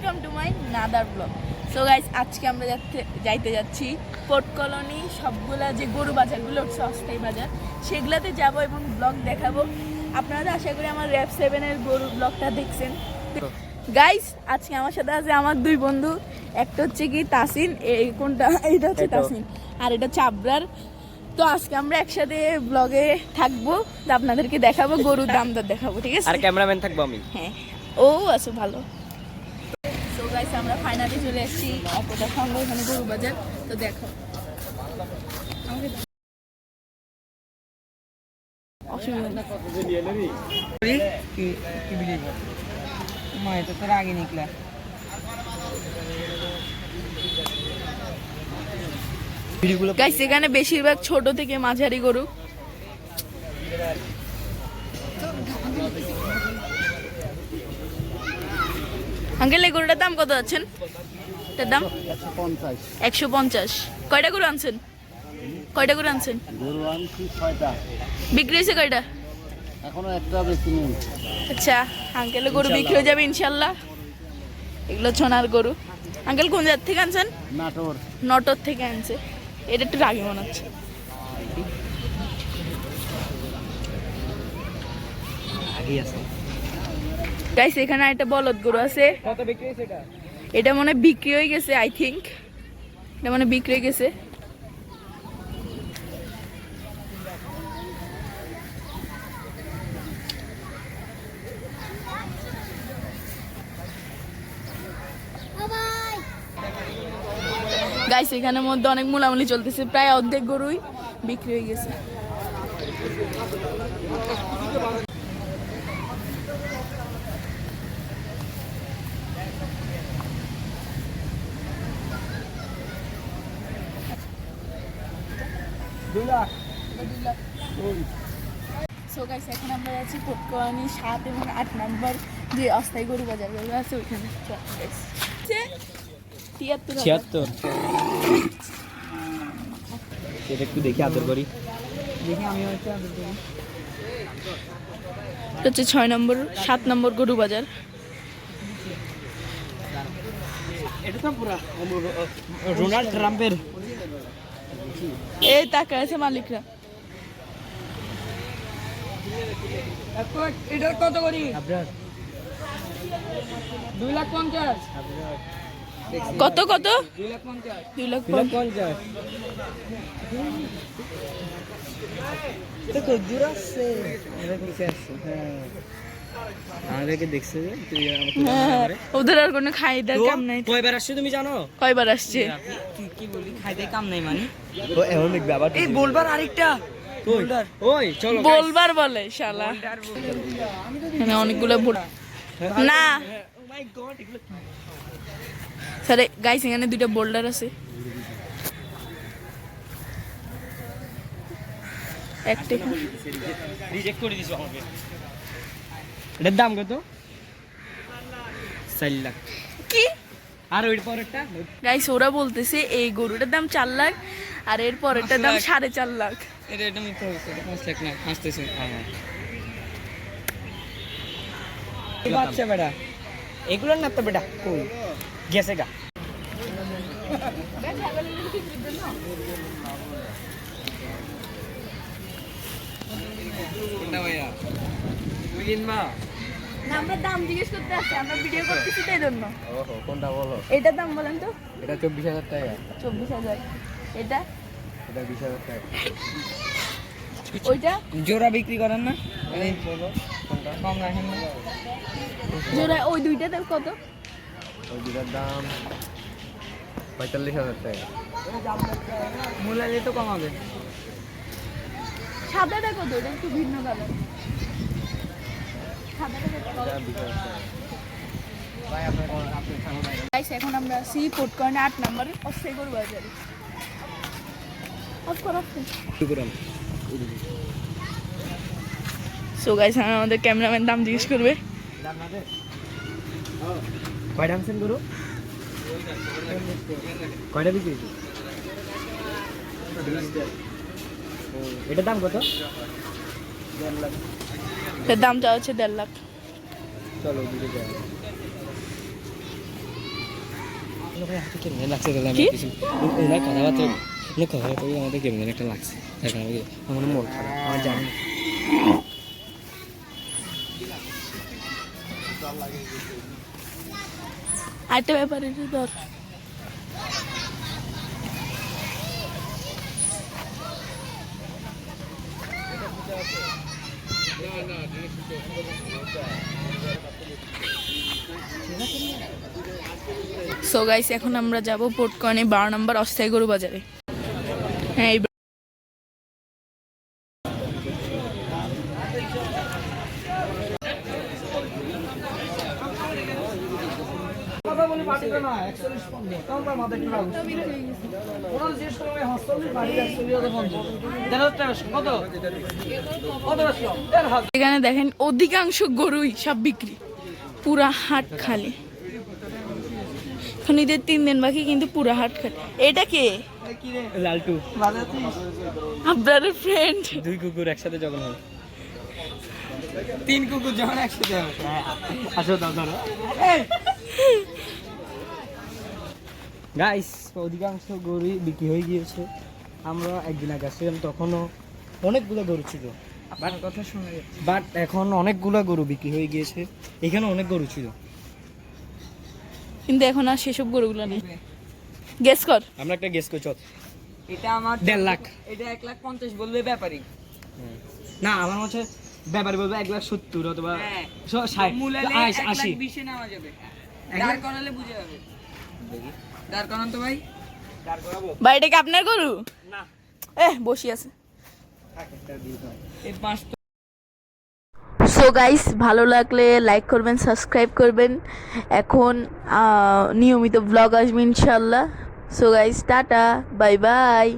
Welcome to my another blog. So guys, আজকে আমরা যাইতে যাচ্ছি পোর্ট কলোনি। সবগুলা যে গরু বাজারগুলো হচ্ছে অস্থায়ী বাজার, সেগুলাতে যাব এবং ব্লগ দেখাবো। আপনারা আশা করি আমার র্যাপ 7-এর গরু ব্লগটা দেখছেন। গাইস, আজকে আমার সাথে আছে আমার দুই বন্ধু। একটা হচ্ছে কি তাসিন, এই কোনটা, এইটা হচ্ছে তাসিন, আর এটা চাবরার। তো আজকে আমরা একসাথে ব্লগে থাকবো, আপনাদেরকে দেখাবো, গরুর দাম দর দেখাবো, ঠিক আছে? আর ক্যামেরাম্যান থাকবো আমি। হ্যাঁ, ও আছে ভালো। সো গাইস, আমরা ফাইনালি চলে এসেছি অপোটার সঙ্গে, ওখানে গরু বাজার। তো দেখো গাইস, এখানে বেশিরভাগ ছোট থেকে মাঝারি গরু। আঙ্কেল, এই গরুটার দাম কত আছেন? এটার দাম 150। কয়টা গরু আনছেন? কয়টা গরু আনছেন? গরু আনছি 6টা। বিক্রি হয়েছে কয়টা? এখনো একটা বেশি নেই। আচ্ছা, আঙ্কেলের গরু বিক্রি হয়ে যাবে ইনশাল্লাহ। এগুলো সোনার গরু। আঙ্কেল কোন জায়গা থেকে আনছেন? নাটোর। নটর থেকে আনছে। এটা একটু রাগি মনে হচ্ছে। গাইস, এখানে একটা বলদ গরু আছে। কত বিক্রি হয়েছে এটা? এটা মনে হয় বিক্রি হয়ে গেছে, আই থিঙ্ক এটা মনে বিক্রি হয়ে গেছে। গাইস, এখানের মধ্যে অনেক মুলামুলি চলতেছে, প্রায় অর্ধেক গরুই বিক্রি হয়ে গেছে। সো গাইস, এখন আমরা যাচ্ছি পোর্ট কলোনি 7 এবং 8 নম্বর যে অস্থায়ী গরু বাজারগুলো আছে ওইখানে। 76। এটা একটু দেখি আদর করি, দেখি আমি হচ্ছে আদর করি। এটা হচ্ছে 6 নম্বর 7 নম্বর গরু বাজার। এটা তো পুরা রোনাল্ড ট্রাম্পের। এই টাকা আছে মালিকরা। এটা কত করি? আপনার 2,50,000। কত কত? 2,50,000। 2,50,000। তো কদ্দুর আছে, এটা কিসে আছে? হ্যাঁ, আমাদেরকে দেখছে যে তুই আমাকে হ্যাঁ, ওদের আর কোনো খাইদার কাম নাই। কয়বার আসছে তুমি জানো? কয়বার আসছে? কি বলি, খাইতে কাম নাই মানে? ও এখন দেখবে আবার। এই বলবার আরেকটা বোল্ডার। ওই চলো বলবার বলে শালা। এখানে অনেকগুলো না স্যার। গাইস, এখানে 2টা বোল্ডার আছে। একটা রিজেক্ট করে দিছো আমাকে। এটার দাম কত? 4 লাখ। কি? আর ওই পরেরটা? গাইস, ওরা বলতেছে এই গরুটার দাম 4 লাখ আর এর পরেরটার দাম 4.5 লাখ। এটা মিথ্যা হচ্ছে, এটা 5 লাখ না, হাসতেছে। এই বাচ্চা বেটা, এগুলো না তো বেটা, কই গেছে গা। কোনটা ভাইয়া? তুমি কিনবা? না, আমরা দাম জিজ্ঞেস করতে আসছি, আমরা ভিডিও করতেছি তাই জন্য। ওহো, কোনটা বলো? এটার দাম বলেন তো। এটা 24,000 টাকা। 24,000। এটা এটা 20,000 টাকা। ওইটা জোড়া বিক্রি করেন না? এই বলো কোনটা? কম রাখেন না? জোড়া ওই দুইটাতে কত? ওই দুটার দাম 45,000 টাকা। মূলালি তো কমাবে। সাদাটা কত? এটা একটু ভিন্ন কালার। সাদাটা কত? এটা 20,000 টাকা। ভাই আপনার সামনে গাইস, এখন আমরা আছি পোর্ট কলোনি 8 নম্বর অস্থায়ী গরু বাজারে। অফ করো। সো গাইস, আমাদের ক্যামেরাম্যান দাম জিজ্ঞেস করবে। কয়টা আনছেন গরু? কয়টা বিক্রি হয়েছে? এটার দাম কত? 1.5 লাখ। এর দাম চাওয়া হচ্ছে 1.5 লাখ। চলো দিকে যাই। ভাই হাতে কেমন লাগছে তাহলে আমি কি? কিছু ওনার কথাবার্তা আমাদের কেমন একটা লাগছে এখন আমার মন খারাপ আমার জানি না। আরেকটা ব্যাপার এটা ধর সো গাইস এখন আমরা যাব পটকনে 12 নম্বর অস্থায়ী গরু বাজারে। হ্যাঁ এই কথা বলি পাঠিয়ে না 41 50 কারণ তার মাথায় কি লাগছে ওরা যে সময় হাসপাতালে বাড়ি 150 কত কত রাশি 1000 এখানে দেখেন অধিকাংশ গরুই সব বিক্রি, পুরা হাট খালি। এখন ঈদের 3 দিন বাকি কিন্তু পুরা হাট খালি। এটা কে? কি রে লালটু বাজাচ্ছিস আপনার ফ্রেন্ড। দুই কুকুর একসাথে যখন হয় 3 কুকুর যখন একসাথে হবে আসো দাও ধরো গাইস অধিকাংশ গরুই বিক্রি হয়ে গিয়েছে। আমরা একদিন আগে আসছিলাম তখনও অনেকগুলো গরু ছিল, আপনার কথা শুনে বাট এখন অনেকগুলো গরু বিক্রি হয়ে গিয়েছে। এখানে অনেক গরু ছিল, কিন্তু এখন আর সেসব গরুগুলো নেই। গেস কর। আমরা একটা গেস করছি এটা আমার 1.5 লাখ। এটা 1,50,000 বলবে ব্যাপারী। না আমার হচ্ছে ব্যাপারে বলবে 1,70,000 অথবা হ্যাঁ 60 মূলালে 80 1,20,000 নেওয়া যাবে। দাঁড় করালে বুঝে যাবে। দাঁড় করান তো ভাই। দাঁড় করাবো। ভাই এটা কি আপনার গরু? না বসি আছে। এই 5 সো গাইস ভালো লাগলে লাইক করবেন, সাবস্ক্রাইব করবেন। এখন নিয়মিত ব্লগ আসবে ইনশাল্লাহ। So guys tata, bye bye.